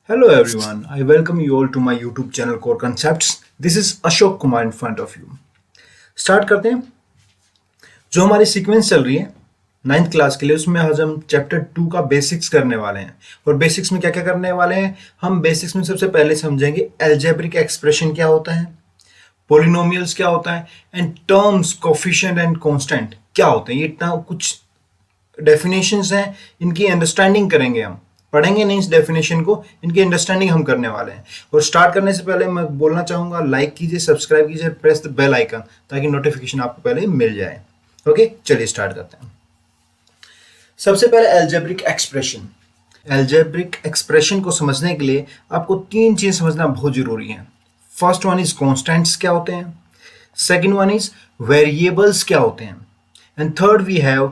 Hello everyone, I welcome you all to my YouTube channel Core Concepts. This is Ashok Kumar in front of you. Start करते हैं। जो हमारी sequence चल रही है ninth class के लिए, उसमें आज हम चैप्टर 2 का बेसिक्स करने वाले हैं। और बेसिक्स में क्या क्या करने वाले हैं? हम बेसिक्स में सबसे पहले समझेंगे अलजेब्रिक एक्सप्रेशन क्या होता है, पोलिनोमियल्स क्या होता है, and terms coefficient and constant क्या होते हैं। ये इतना कुछ डेफिनेशंस हैं, इनकी अंडरस्टैंडिंग करेंगे हम। पढ़ेंगे नहीं इस डेफिनेशन को, इनकी अंडरस्टैंडिंग हम करने वाले हैं। और स्टार्ट करने से पहले मैं बोलना चाहूंगा, लाइक कीजिए, सब्सक्राइब कीजिए, प्रेस द बेल आइकन ताकि नोटिफिकेशन आपको पहले ही मिल जाए। ओके, चलिए स्टार्ट करते हैं। सबसे पहले अलजेब्रिक एक्सप्रेशन। अलजेब्रिक एक्सप्रेशन को समझने के लिए आपको तीन चीज समझना बहुत जरूरी है। फर्स्ट वन इज कॉन्स्टेंट्स क्या होते हैं, सेकेंड वन इज वेरिएबल्स क्या होते हैं, and third we have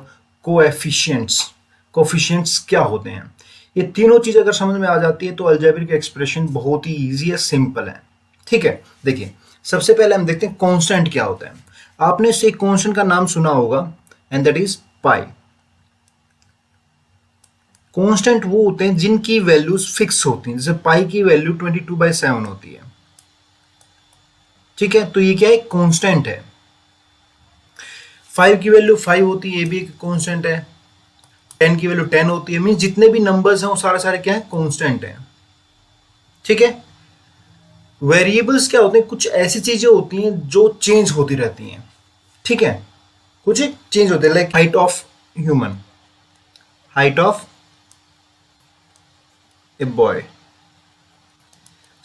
coefficients. Coefficients क्या होते हैं? ये तीनों चीज अगर समझ में आ जाती है तो अलजेब्रिक एक्सप्रेशन बहुत ही इजी है, सिंपल है। ठीक है, देखिए सबसे पहले हम देखते हैं कांस्टेंट क्या होता है। आपने से कांस्टेंट का नाम सुना होगा, and that is pi. Constant वो होते हैं जिनकी वैल्यूज फिक्स होती हैं, जैसे पाई की वैल्यू 22/7 होती है। ठीक है, तो ये क्या है? कांस्टेंट है। 5 की वैल्यू 5 होती है, ये भी एक कांस्टेंट है। 10 की वैल्यू 10 होती है। मीन जितने भी नंबर्स हैं वो सारे सारे क्या है? कांस्टेंट है। ठीक है। वेरिएबल्स क्या होते हैं? कुछ ऐसी चीजें होती हैं जो चेंज होती रहती हैं। ठीक है, कुछ चेंज होते हैं, like height of human, height of a boy.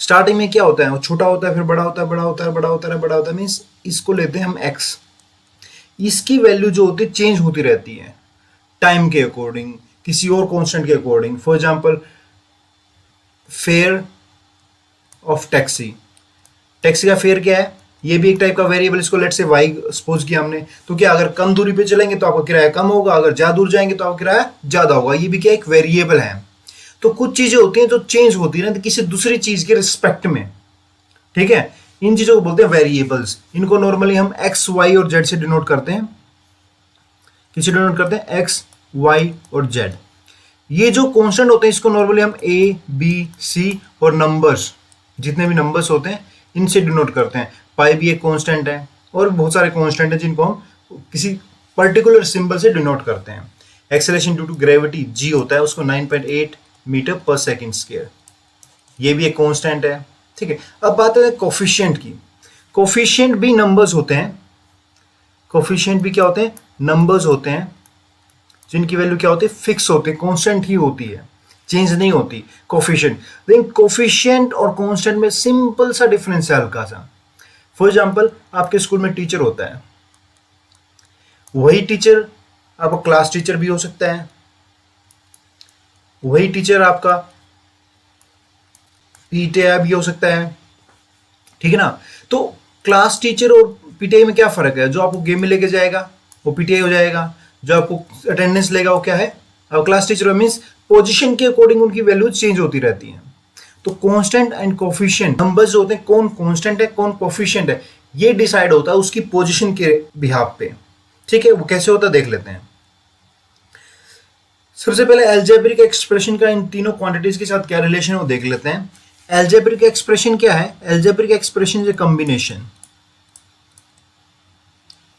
Starting में क्या होता है? वो छोटा होता है, फिर बड़ा होता है, बड़ा होता है, बड़ा होता है, बड़ा होता है। मीन्स इसको लेते हैं हम एक्स। इसकी वैल्यू जो होती है चेंज होती रहती है टाइम के अकॉर्डिंग, किसी और कांस्टेंट के according. For example fair of taxi. Taxi का फेयर क्या है? ये भी एक टाइप का वेरिएबल। इसको लेट से वाई सपोज किया हमने, तो क्या अगर कम दूरी पे चलेंगे तो आपका किराया कम होगा, अगर ज्यादा दूर जाएंगे तो आपका किराया ज्यादा होगा। ये भी क्या एक वेरिएबल है। तो कुछ चीजें होती हैं जो चेंज होती है ना किसी दूसरी चीज के रिस्पेक्ट में। ठीक है, इन चीजों को बोलते हैं वेरिएबल्स। इनको नॉर्मली हम एक्स, वाई और जेड से डिनोट करते हैं। किसे डिनोट करते हैं? एक्स, वाई और जेड। ये जो कांस्टेंट होते हैं इसको नॉर्मली हम ए, बी, सी और नंबर्स, जितने भी नंबर्स होते हैं इनसे डिनोट करते हैं। पाई भी एक कांस्टेंट है, और बहुत सारे कांस्टेंट हैं जिनको हम किसी पर्टिकुलर सिंबल से डिनोट करते हैं। Acceleration due to gravity G होता है, उसको 9.8 मीटर पर सेकेंड स्क्वायर, ये भी एक कांस्टेंट है। ठीक है, अब बात है कोफिशिएंट की। कोफिशिएंट भी नंबर्स होते हैं। कोफिशिएंट भी क्या होते हैं? नंबर्स होते हैं, जिनकी वैल्यू क्या होती है? फिक्स होती है, कांस्टेंट ही होती है, चेंज नहीं होती। कोफिशिएंट, लेकिन कोफिशिएंट और कांस्टेंट में सिंपल सा डिफरेंस है, हल्का सा। फॉर एग्जांपल आपके स्कूल में टीचर होता है, वही टीचर आपका क्लास टीचर भी हो सकता है, वही टीचर आपका पीटीआई भी हो सकता है। ठीक है ना? तो क्लास टीचर और पीटीआई में क्या फर्क है? जो आपको गेम में लेके जाएगा वो पीटीआई हो जाएगा, जो आपको अटेंडेंस लेगा वो क्या है? अब क्लास टीचर। मीन्स पोजीशन के अकॉर्डिंग उनकी वैल्यू चेंज होती रहती है। तो कांस्टेंट एंड कोफिशिएंट नंबर्स जो होते हैं, कौन कांस्टेंट है कौन कोफिशिएंट है, ये डिसाइड होता है उसकी पोजीशन के बिहाफ पे। ठीक है, वो कैसे होता है देख लेते हैं। सबसे पहले अलजेब्रिक एक्सप्रेशन का इन तीनों क्वांटिटीज के साथ क्या रिलेशन है वो देख लेते हैं। अलजेब्रिक एक्सप्रेशन क्या है? Algebraic expression is a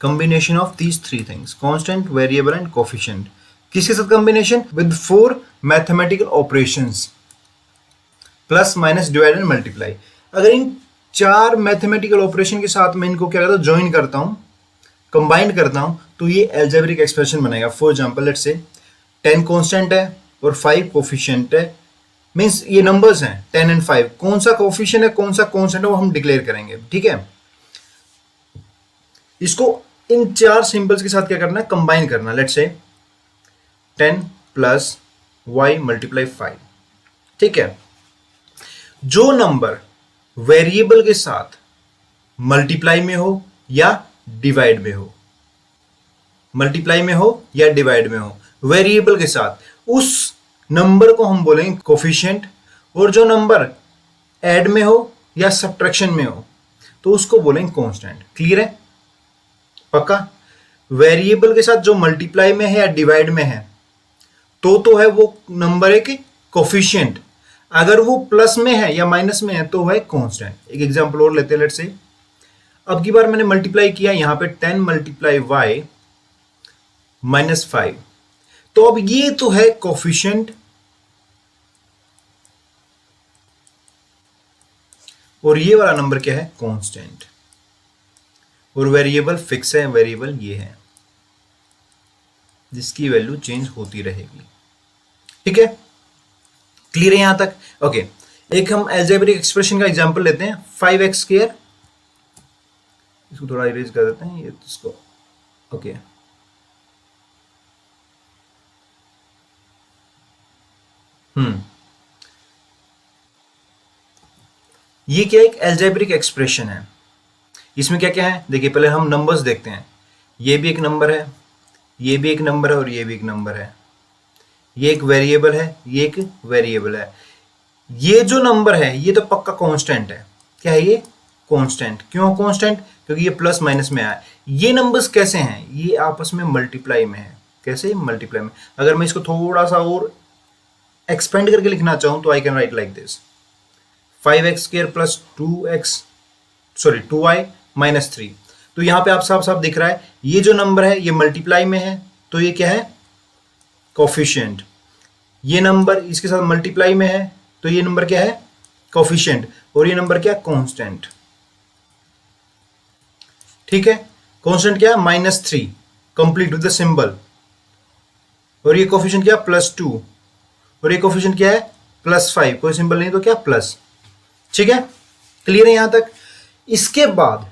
combination of these three things: constant, variable and coefficient. किसके साथ combination? With 4 mathematical operations: plus, minus, divide and multiply. अगर इन 4 मैथमेटिकल ऑपरेशन के साथ मैं इनको क्या करता हूँ? ज्वाइन करता हूँ, कंबाइन करता हूँ, तो ये अलजेब्रिक एक्सप्रेशन बनेगा। For example let's say 10 constant है और 5 कोफिशिएंट है। मीन्स ये नंबर्स हैं 10 एंड 5, कौन सा कोफिशिएंट है कौन सा कॉन्स्टेंट है वो हम डिक्लेयर करेंगे। ठीक है, इसको इन 4 सिंबल्स के साथ क्या करना है? कंबाइन करना। Let's say 10 plus y multiply 5। ठीक है, जो नंबर वेरिएबल के साथ मल्टीप्लाई में हो या डिवाइड में हो, मल्टीप्लाई में हो या डिवाइड में हो, वेरिएबल के साथ, उस नंबर को हम बोलेंगे कोफिशिएंट। और जो नंबर ऐड में हो या सब्ट्रैक्शन में हो तो उसको बोलेंगे कांस्टेंट। क्लियर है? पक्का? वेरिएबल के साथ जो मल्टीप्लाई में है या डिवाइड में है तो है वो नंबर एक कोफिशिएंट। अगर वो प्लस में है या माइनस में है तो वह कांस्टेंट। एक एग्जांपल और लेते हैं, लेट्स से अब की बार मैंने मल्टीप्लाई किया यहां पे 10 मल्टीप्लाई वाई -5, तो अब ये तो है कोफिशिएंट और ये वाला नंबर क्या है, कांस्टेंट, और वेरिएबल फिक्स है, वेरिएबल ये है जिसकी वैल्यू चेंज होती रहेगी। ठीक है, क्लियर है यहां तक? ओके, एक हम अलजेब्रिक एक्सप्रेशन का एग्जांपल लेते हैं, 5x², इसको थोड़ा इरेज कर देते हैं ये इसको। ओके, ये क्या एक अलजेब्रिक एक्सप्रेशन है। इसमें क्या क्या है देखिए, पहले हम नंबर्स देखते हैं। ये भी एक नंबर है, ये भी एक नंबर है और ये भी एक नंबर है। ये एक वेरिएबल है, ये एक वेरिएबल है। ये जो नंबर है ये तो पक्का कांस्टेंट है। क्या है ये, कांस्टेंट। क्यों कांस्टेंट? क्योंकि ये प्लस माइनस में आया। ये नंबर्स कैसे हैं, ये आपस में मल्टीप्लाई में है। कैसे मल्टीप्लाई में? अगर मैं इसको थोड़ा सा और एक्सपेंड करके लिखना चाहूं तो I can write like this, 5x² plus 2y -3। तो यहां पे आप साफ साफ दिख रहा है ये जो नंबर है ये मल्टीप्लाई में है, तो ये क्या है, कोफिशिएंट। ये नंबर इसके साथ मल्टीप्लाई में है तो ये नंबर क्या है, कोफिशिएंट, और ये नंबर क्या है, कांस्टेंट। ठीक है, कांस्टेंट क्या है, -3 कंप्लीट विद द सिंबल, और ये कोफिशिएंट क्या है, +2, और ये कोफिशिएंट क्या है, +5, कोई सिंबल नहीं तो क्या, प्लस। ठीक है, क्लियर है यहां तक? इसके बाद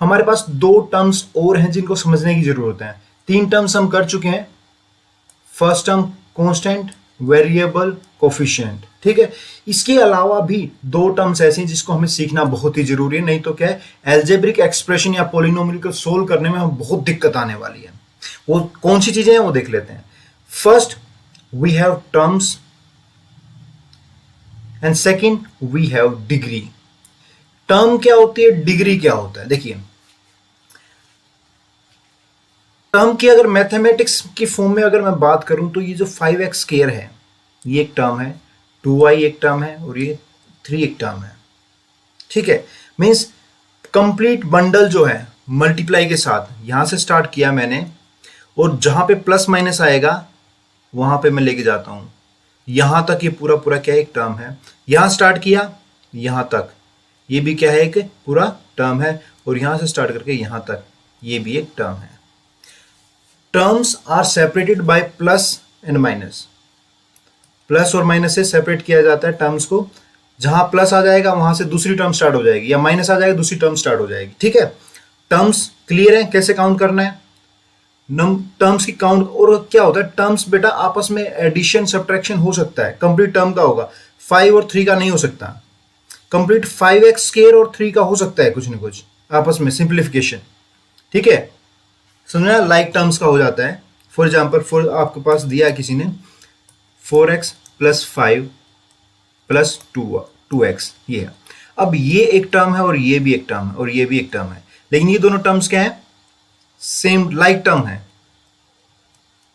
हमारे पास दो टर्म्स और हैं जिनको समझने की जरूरत है। तीन टर्म्स हम कर चुके हैं, first term constant, variable, coefficient. ठीक है, इसके अलावा भी दो टर्म्स ऐसे हैं जिसको हमें सीखना बहुत ही जरूरी है, नहीं तो क्या है, अलजेब्रिक एक्सप्रेशन या पॉलिनोमियल को सोल्व करने में हम बहुत दिक्कत आने वाली है। वो कौन सी चीजें हैं वो देख लेते हैं। First we have terms and second we have degree. Term क्या होती है, डिग्री क्या होता है? देखिए, टर्म की अगर मैथमेटिक्स की फॉर्म में अगर मैं बात करूं तो ये जो 5x² है ये एक टर्म है, 2y एक टर्म है और ये 3 एक टर्म है। ठीक है, मींस कंप्लीट बंडल जो है मल्टीप्लाई के साथ यहां से स्टार्ट किया मैंने, और जहां पे प्लस माइनस आएगा वहां पे मैं लेके जाता हूं। यहां तक ये पूरा पूरा क्या एक टर्म है, यहां स्टार्ट किया यहां तक, ये भी क्या है, एक पूरा टर्म है, और यहां से स्टार्ट करके यहां तक ये भी एक टर्म है। Terms are separated by plus and minus. Plus और माइनस से सेपरेट किया जाता है टर्म्स को। जहां प्लस आ जाएगा वहां से दूसरी टर्म स्टार्ट हो जाएगी, या माइनस आ जाएगा दूसरी टर्म स्टार्ट हो जाएगी। ठीक है, टर्म्स क्लियर है कैसे काउंट करना है, टर्म्स की काउंट। और क्या होता है, टर्म्स बेटा आपस में एडिशन सब्ट्रैक्शन हो सकता है। कंप्लीट टर्म का होगा, 5 और 3 का नहीं हो सकता। कंप्लीट 5x² और 3 का हो सकता है कुछ न कुछ आपस में सिंप्लीफिकेशन। ठीक है, समझना, लाइक टर्म्स का हो जाता है। फॉर एग्जाम्पल, फॉर आपके पास दिया है किसी ने 4x + 5 + 2x, ये है। अब ये एक टर्म है और ये भी एक टर्म है और ये भी एक टर्म है, लेकिन ये दोनों टर्म्स क्या है, सेम लाइक टर्म है,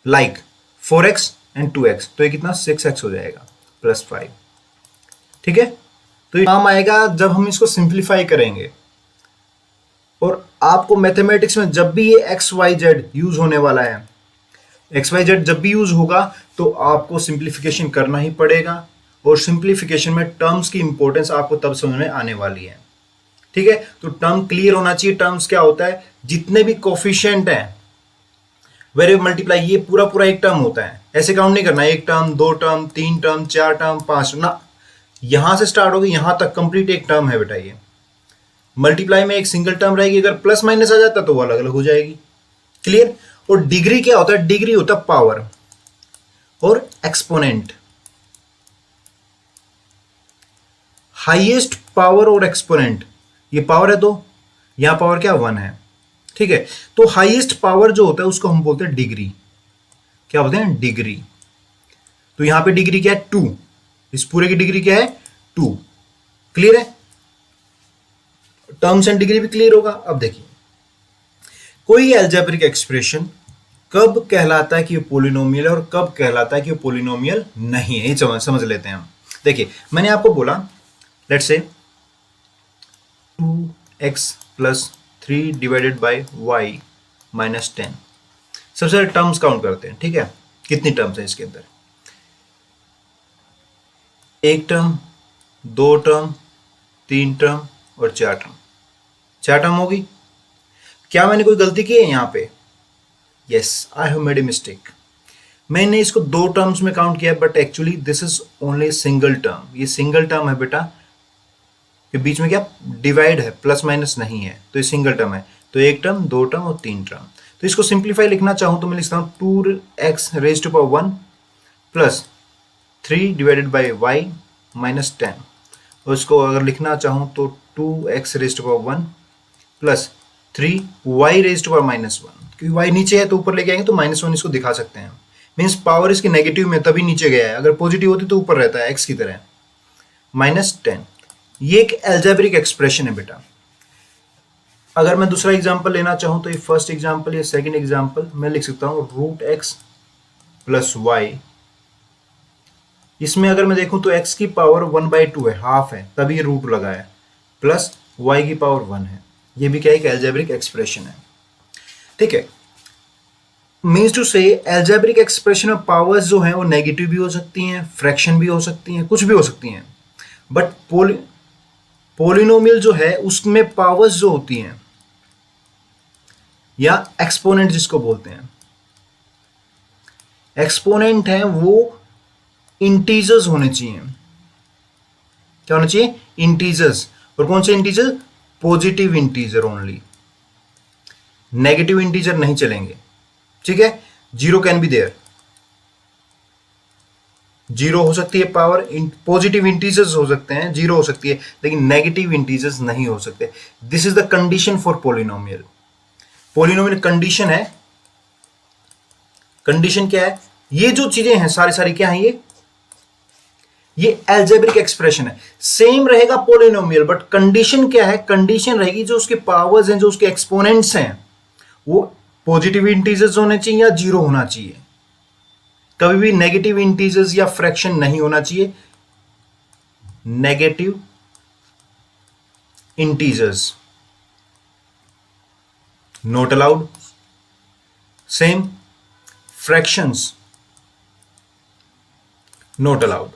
लाइक 4x एंड 2x, तो ये कितना 6x हो जाएगा +5। ठीक है, तो ये काम आएगा जब हम इसको सिंप्लीफाई करेंगे। और आपको मैथमेटिक्स में जब भी ये XYZ यूज होने वाला है, XYZ जब भी यूज होगा तो आपको सिंप्लीफिकेशन करना ही पड़ेगा, और सिंप्लीफिकेशन में टर्म्स की इंपॉर्टेंस आपको तब समझ में आने वाली है। ठीक है, तो टर्म क्लियर होना चाहिए। टर्म्स क्या होता है, जितने भी कोफिशिएंट हैं, वेरिएबल मल्टीप्लाई, ये पूरा पूरा एक टर्म होता है। ऐसे काउंट नहीं करना, एक टर्म, दो टर्म, 3 टर्म, 4 टर्म, 5 ना, यहां से स्टार्ट होगी यहां तक कंप्लीट एक टर्म है बेटा। ये मल्टीप्लाई में एक सिंगल टर्म रहेगी, अगर प्लस माइनस आ जाता तो वो अलग अलग हो जाएगी। क्लियर? और डिग्री क्या होता है, डिग्री होता है पावर और एक्सपोनेंट। हाईएस्ट पावर और एक्सपोनेंट, ये पावर है तो यहां पावर क्या 1 है। ठीक है, तो हाईएस्ट पावर जो होता है उसको हम बोलते हैं डिग्री। क्या बोलते हैं, डिग्री। तो यहां पे डिग्री क्या है, 2। इस पूरे की डिग्री क्या है, 2। क्लियर है? टर्म्स एंड डिग्री भी क्लियर होगा। अब देखिए, कोई अलजेब्रिक एक्सप्रेशन कब कहलाता है कि ये पॉलिनोमियल है और कब कहलाता है कि ये पॉलिनोमियल नहीं है, ये समझ लेते हैं हम। देखिए मैंने आपको बोला let's say 2x plus 3 divided by y minus 10। सबसे पहले टर्म्स काउंट करते हैं, ठीक है। कितनी टर्म्स है इसके अंदर? एक टर्म, दो टर्म, तीन टर्म और चार टर्म। चार टर्म होगी। क्या मैंने कोई गलती की है यहाँ पे? Yes, I have made a mistake. मैंने इसको दो टर्म्स में काउंट किया, but actually this is only single term. ये सिंगल टर्म है बेटा, के बीच में क्या डिवाइड है, प्लस माइनस नहीं है, तो ये सिंगल टर्म है। तो एक टर्म, दो टर्म और तीन टर्म। तो इसको सिंप्लीफाई लिखना चाहूँ तो मैं लिखता हूँ 2x raise to power 1 plus 3 divided by y minus 10। और इसको अगर लिखना चाहूँ तो 2x raise to power 1 plus 3y raise to power minus 1। क्योंकि y नीचे है तो ऊपर लेके आएंगे तो -1 इसको दिखा सकते हैं। मीन्स पावर इसकी नेगेटिव में तभी नीचे गया है, अगर पॉजिटिव होती तो ऊपर रहता है x की तरह। माइनस 10, ये एक एल्जेब्रिक एक्सप्रेशन है बेटा। अगर मैं दूसरा एग्जांपल लेना चाहूं तो ये फर्स्ट एग्जांपल या सेकंड एग्जांपल मैं लिख सकता हूं √x प्लस वाई। इसमें अगर मैं देखूं तो x की पावर 1/2 है, हाफ है, तभी ये रूट लगा है, प्लस y की पावर 1 है। ये भी क्या एक एल्जेब्रिक एक्सप्रेशन है, ठीक है। मीन्स टू से एल्जेब्रिक एक्सप्रेशन में पावर्स जो हैं वो नेगेटिव भी हो सकती हैं, फ्रैक्शन भी हो सकती हैं, कुछ भी हो सकती हैं। बट पोलिनोमियल जो है उसमें पावर्स जो होती हैं या एक्सपोनेंट जिसको बोलते हैं, एक्सपोनेंट है वो इंटीजर्स होने चाहिए। क्या होना चाहिए? इंटीजर्स। और कौन से integer? Positive integer only, negative integer नहीं चलेंगे, ठीक है। Zero can be there, zero हो सकती है पावर, पॉजिटिव इंटीजर्स हो सकते हैं, जीरो हो सकती है, लेकिन नेगेटिव इंटीजर्स नहीं हो सकते। This is the condition for polynomial. Polynomial condition है। कंडीशन क्या है? ये जो चीजें हैं सारी सारी क्या है? ये एल्जेब्रिक एक्सप्रेशन है। सेम रहेगा पोलिनोमियल, बट कंडीशन क्या है? कंडीशन रहेगी जो उसके पावर्स हैं, जो उसके एक्सपोनेंट्स हैं, वो पॉजिटिव इंटीजर्स होने चाहिए या जीरो होना चाहिए। कभी भी नेगेटिव इंटीजर्स या फ्रैक्शन नहीं होना चाहिए। Negative integers not allowed. Same fractions not allowed,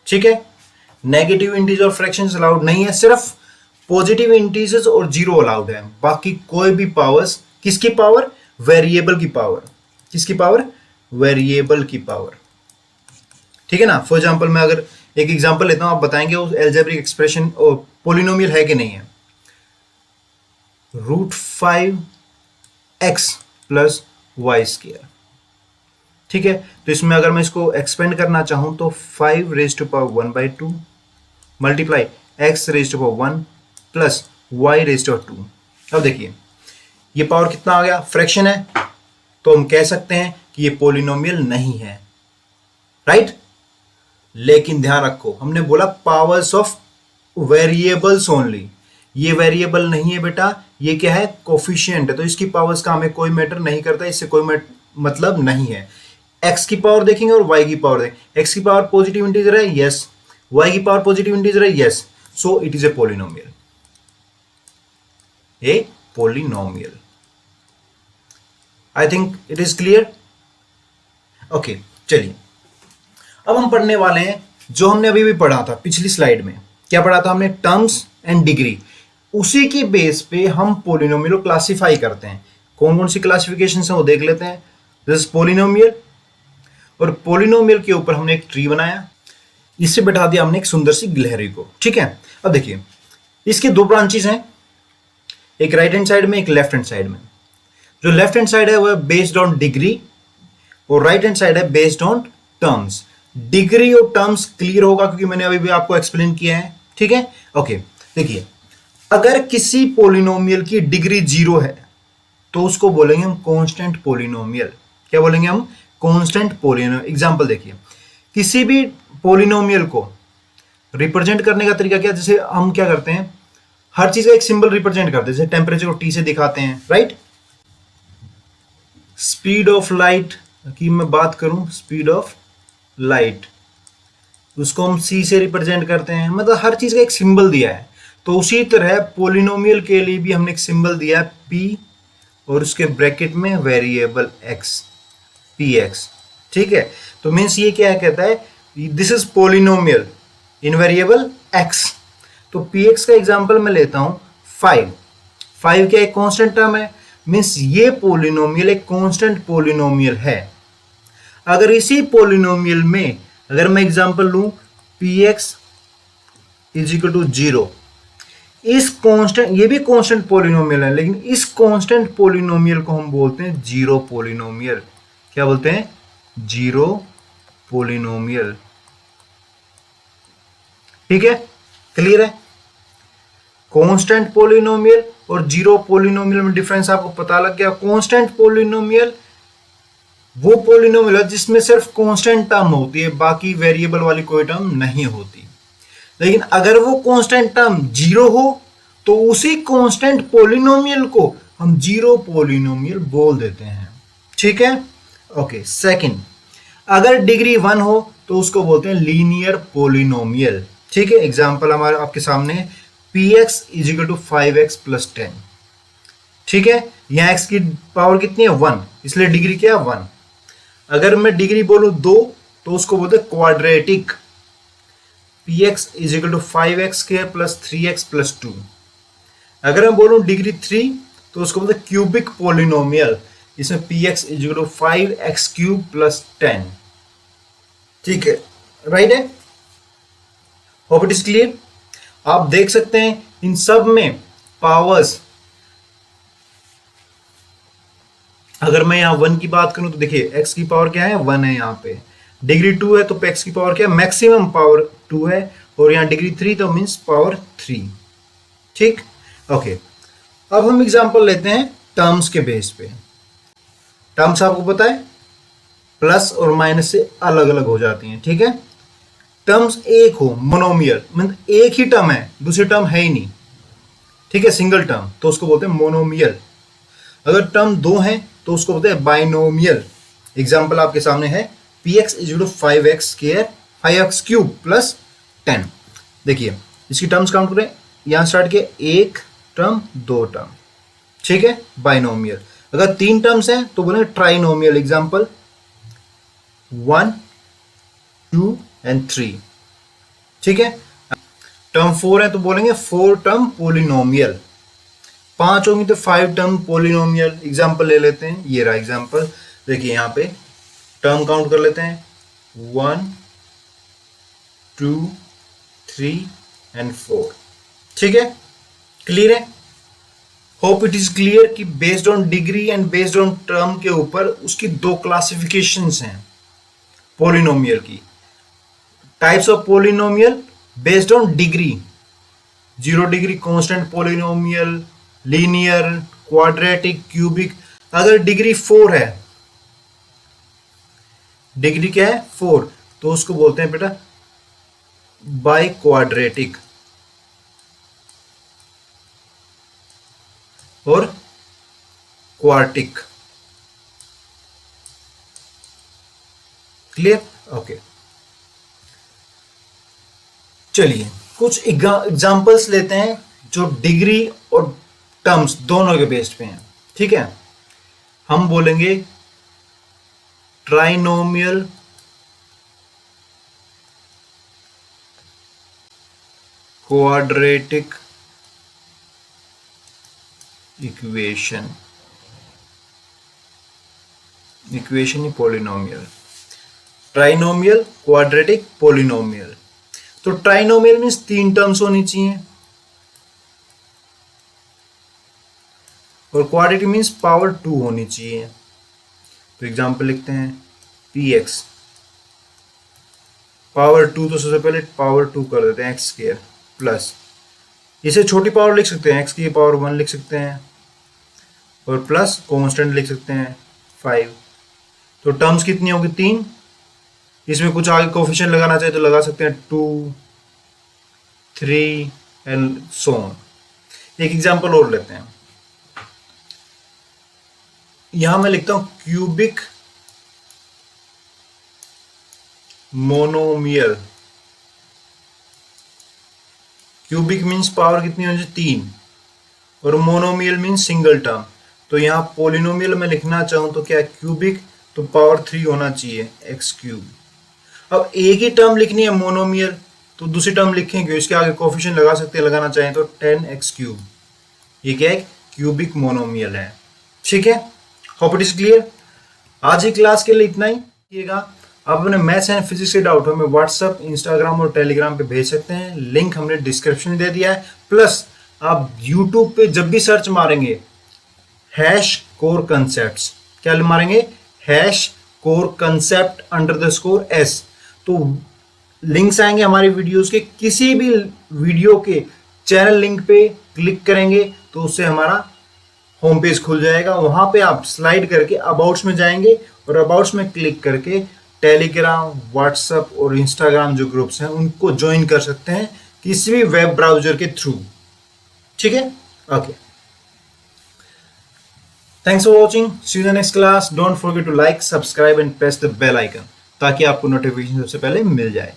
ठीक है। नेगेटिव इंटीजर और फ्रैक्शंस अलाउड नहीं है, सिर्फ पॉजिटिव इंटीजर्स और जीरो अलाउड है। बाकी कोई भी पावर्स, किसकी पावर? वेरिएबल की पावर। किसकी पावर? वेरिएबल की पावर, ठीक है ना। फॉर एग्जांपल मैं अगर एक एग्जांपल लेता हूं, आप बताएंगे वो एल्जेब्रिक एक्सप्रेशन और पोलिनोमियल है कि नहीं है। √5x प्लस वाई स्क्वायर, ठीक है। तो इसमें अगर मैं इसको एक्सपेंड करना चाहूं तो 5 raise to power 1/2 multiply x raise to power 1 plus y raise to power 2। अब देखिए ये पावर कितना आ गया? फ्रैक्शन है, तो हम कह सकते हैं कि ये पोलिनोमियल नहीं है, राइट। लेकिन ध्यान रखो, हमने बोला पावर्स ऑफ वेरिएबल्स ओनली। ये वेरिएबल नहीं है बेटा, ये क्या है? कोफिशिएंट है। तो इसकी पावर्स का हमें कोई मैटर नहीं करता, इससे कोई मतलब नहीं है। x की पावर देखेंगे और y की पावर देखेंगे। x की पावर पॉजिटिव इंटीजर है, यस। y की पावर पॉजिटिव इंटीजर है, yes. So it is a polynomial, A polynomial. I think it is clear. Okay, चलिए अब हम पढ़ने वाले हैं जो हमने अभी भी पढ़ा था पिछली स्लाइड में। क्या पढ़ा था हमने? Terms and degree. उसी के बेस पे हम पोलिनोमियल को क्लासिफाई करते हैं। कौन कौन सी क्लासिफिकेशन है वो देख लेते हैं। दिस पोलिनोमियल, और पोलिनोमियल के ऊपर हमने एक ट्री बनाया, इससे बैठा दिया हमने एक सुंदर सी गिलहरी को, ठीक है। अब देखिए इसके दो ब्रांचेस हैं, एक राइट हैंड साइड में, एक लेफ्ट हैंड साइड में। जो लेफ्ट हैंड साइड है वो बेस्ड ऑन डिग्री और राइट हैंड साइड है बेस्ड ऑन टर्म्स। डिग्री और टर्म्स क्लियर होगा क्योंकि मैंने अभी भी आपको एक्सप्लेन किया है, ठीक है। ओके, देखिए अगर किसी पोलिनोमियल की डिग्री 0 है तो उसको बोलेंगे हम कांस्टेंट पोलिनोमियल। क्या बोलेंगे हम? Constant polynomial. एग्जांपल देखिए, किसी भी पोलिनोमियल को रिप्रेजेंट करने का तरीका क्या? जैसे हम क्या करते हैं, हर चीज का एक सिंबल रिप्रेजेंट करते हैं। जैसे टेम्परेचर को टी से दिखाते हैं, राइट। स्पीड ऑफ लाइट की मैं बात करूं, स्पीड ऑफ लाइट, उसको हम सी से रिप्रेजेंट करते हैं, मतलब हर चीज का एक सिंबल दिया है। तो उसी तरह पोलिनोमियल के लिए भी हमने एक सिंबल दिया है पी, और उसके ब्रैकेट में वेरिएबल एक्स, पी एक्स। ठीक है, तो मीन्स ये क्या कहता है, this is polynomial in variable x. तो पी एक्स का एग्जाम्पल मैं लेता हूं 5। 5 क्या एक कांस्टेंट टर्म है, मीन्स ये पोलिनोमियल एक कांस्टेंट पोलिनोमियल है। अगर इसी पोलिनोमियल में अगर मैं एग्जांपल लूं p x is equal to 0, इस कांस्टेंट, ये भी कांस्टेंट पोलिनोमियल है, लेकिन इस कांस्टेंट पोलिनोमियल को हम बोलते हैं जीरो पोलिनोमियल। क्या बोलते हैं? Zero polynomial. ठीक है, क्लियर है? कांस्टेंट पोलिनोमियल और जीरो पोलिनोमियल में डिफरेंस आपको पता लग गया। कांस्टेंट पोलिनोमियल वो पोलिनोमियल है जिसमें सिर्फ कांस्टेंट टर्म होती है, बाकी वेरिएबल वाली कोई टर्म नहीं होती। लेकिन अगर वो कांस्टेंट टर्म जीरो हो तो उसी कांस्टेंट पोलिनोमियल को हम जीरो पोलिनोमियल बोल देते हैं। ठीक है, ओके। सेकंड, अगर डिग्री 1 हो तो उसको बोलते हैं लीनियर पोलिनोमियल। ठीक है, एग्जांपल हमारे आपके सामने है, p x is equal to 5x plus 10। ठीक है, यहां x की पावर कितनी है? 1, इसलिए डिग्री क्या है? 1। अगर मैं डिग्री बोलूं 2 तो उसको बोलते हैं quadratic, p x is equal to 5x square plus 3x plus 2। अगर मैं बोलूं डिग्री 3 तो उसको बोलते हैं क्यूबिक पोलिनोमियल, इसमें p x is equal to 5x cube plus 10। ठीक है, राइट है? Hope it is clear. आप देख सकते हैं इन सब में पावर्स, अगर मैं यहां 1 की बात करूं तो देखिए x की पावर क्या है? 1 है। यहां पे डिग्री 2 है तो x की पावर क्या है? मैक्सिमम पावर 2 है। और यहां डिग्री 3 तो मीन्स पावर 3। ठीक, ओके। अब हम एग्जांपल लेते हैं टर्म्स के बेस पे। टर्म्स आपको पता है प्लस और माइनस से अलग अलग हो जाती हैं। ठीक है, टर्म्स एक हो मोनोमियल, मतलब एक ही टर्म है, दूसरी टर्म है ही नहीं। ठीक है, सिंगल टर्म, तो उसको बोलते हैं मोनोमियल। अगर टर्म दो हैं तो उसको बोलते हैं बाइनोमियल। एग्जाम्पल आपके सामने है p x is to 5x square 5x cube plus 10। देखिए इसकी टर्म्स काउंट करें, यहां स्टार्ट किए, एक टर्म दो टर्म। ठीक है, बाइनोमियल। अगर 3 टर्म्स हैं तो बोलेंगे ट्राइनोमियल। Example 1 2 and 3। ठीक है, टर्म 4 है तो बोलेंगे 4 टर्म पोलिनोमियल। 5 होंगी तो 5 टर्म पोलिनोमियल। एग्जाम्पल ले लेते हैं, ये रहा एग्जाम्पल। देखिए यहां पे टर्म काउंट कर लेते हैं, 1 2 3 एंड 4। ठीक है, क्लियर है? होप इट इज क्लियर कि based on degree and based on term के ऊपर उसकी 2 क्लासिफिकेशंस हैं पोलिनोमियल की। Types of polynomial based on degree, 0 degree constant polynomial, linear, quadratic, cubic. अगर डिग्री 4 है, डिग्री क्या है? 4, तो उसको बोलते हैं बेटा बाई क्वाड्रेटिक और क्वार्टिक। क्लियर? ओके, चलिए कुछ एग्जांपल्स लेते हैं जो डिग्री और टर्म्स दोनों के बेस्ड पे हैं। ठीक है, हम बोलेंगे ट्राइनोमियल क्वाड्रेटिक इक्वेशन, इक्वेशन ही पोलिनोमियल, ट्राइनोमियल क्वाड्रेटिक पोलिनोमियल। तो ट्राइनोमियल मीन्स 3 टर्म्स होनी चाहिए, और क्वाड्रेटिक मीन्स पावर 2 होनी चाहिए। तो एग्जांपल लिखते हैं पी एक्स पावर 2, तो सबसे पहले पावर 2 कर देते हैं x स्क्वायर प्लस, इसे छोटी पावर लिख सकते हैं, x की पावर 1 लिख सकते हैं, और प्लस कांस्टेंट लिख सकते हैं 5। तो टर्म्स कितनी होगी? 3। इसमें कुछ आगे कोफिशिएंट लगाना चाहे तो लगा सकते हैं 2 3 एंड सो ऑन। एक एग्जांपल और लेते हैं, यहां मैं लिखता हूं cubic monomial. Cubic means power कितनी होनी चाहिए, 3, और मोनोमियल मीन्स सिंगल टर्म। तो यहाँ पोलिनोमियल में लिखना चाहूँ तो क्या, क्यूबिक, तो पावर 3 होना चाहिए, एक्स क्यूब। अब एक ही टर्म लिखनी है मोनोमियल, तो दूसरी टर्म लिखेंगे, इसके आगे कोफिशिएंट लगा सकते हैं, लगाना चाहें तो 10x क्यूब। ये क्या है, क्यूबिक मोनोमियल है। ठीक है, होप इट इज क्लियर। आज की क्लास के लिए इतना ही। देखिएगा, आप अपने मैथ्स एंड फिजिक्स के डाउट हमें व्हाट्सएप, इंस्टाग्राम और टेलीग्राम पे भेज सकते हैं, लिंक हमने डिस्क्रिप्शन में दे दिया है। प्लस आप यूट्यूब पे जब भी सर्च मारेंगे हैश कोर कंसेप्ट, क्या मारेंगे, हैश कोर कंसेप्ट _s, तो लिंक्स आएंगे हमारी वीडियोस के, किसी भी वीडियो के चैनल लिंक पे क्लिक करेंगे तो उससे हमारा होम पेज खुल जाएगा। वहां पे आप स्लाइड करके अबाउट्स में जाएंगे और अबाउट्स में क्लिक करके टेलीग्राम, व्हाट्सएप और इंस्टाग्राम जो ग्रुप्स हैं उनको ज्वाइन कर सकते हैं किसी भी वेब ब्राउजर के थ्रू। ठीक है, okay, thanks for watching, see you in the next class. Don't forget to like, subscribe and press the bell icon ताकि आपको नोटिफिकेशन सबसे पहले मिल जाए।